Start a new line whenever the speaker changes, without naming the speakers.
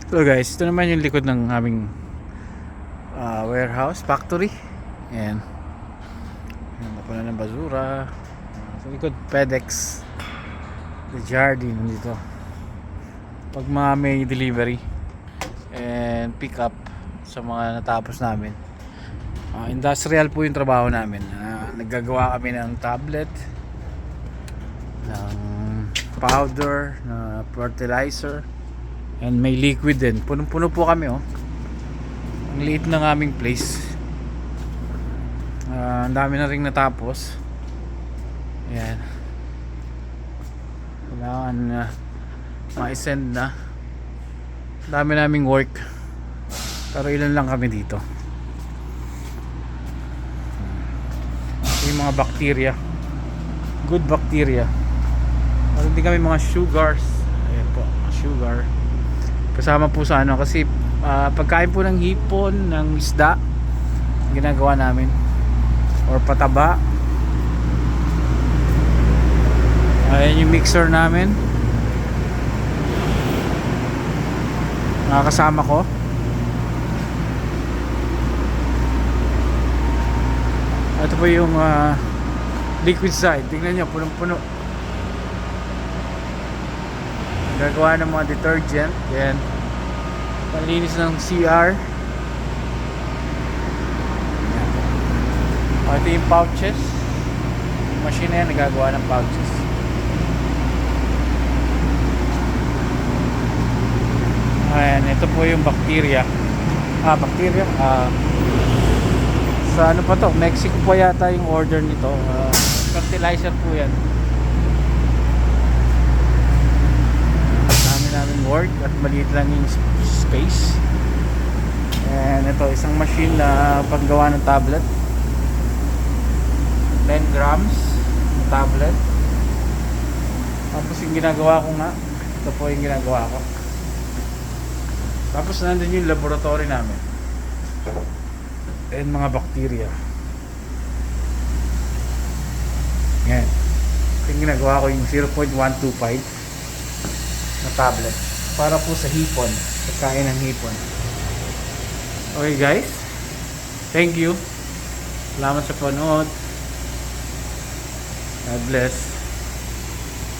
Hello guys, ito naman yung likod ng aming warehouse, factory. Ayan. Ayan, napunan ng basura. Sa likod, FedEx. The Jardine nandito. Pag mga may delivery and pick up sa mga natapos namin. Industrial po yung trabaho namin. Naggagawa kami ng tablet, ng powder, na fertilizer, and may liquid din. Punong-puno po kami, oh. Ang liit ng aming place. Ang dami na ring natapos. Ayan. Kailangan ma-send na. Ang dami naming work. Pero ilan lang kami dito. Yung mga bacteria. Good bacteria. Meron din kami mga sugars. Ayan po, mga sugar. Kasama po sa ano, kasi pagkain po ng hipon, ng isda, ginagawa namin, or pataba. Ayan yung mixer namin, nakakasama ko. Ito po yung liquid side. Tingnan nyo, punong-puno. Gagawa ng mga detergent. Yan, panlinis ng CR. Yan. Ito yung pouches. Yung machine na yan, nagagawa ng pouches. Ayan, ito po yung bacteria. Bacteria. Sa ano pa to? Mexico po yata yung order nito. Fertilizer po yan. Namin work at maliit lang yung space. And ito, isang machine na paggawa ng tablet, 10 grams ng tablet. Tapos yung ginagawa ko nga, ito po yung ginagawa ko. Tapos nandun yung laboratory namin and mga bacteria. Yan, yung ginagawa ko yung 0.125 na tablet para po sa hipon, pagkain ng hipon. Okay guys, thank you, salamat sa panood, God bless.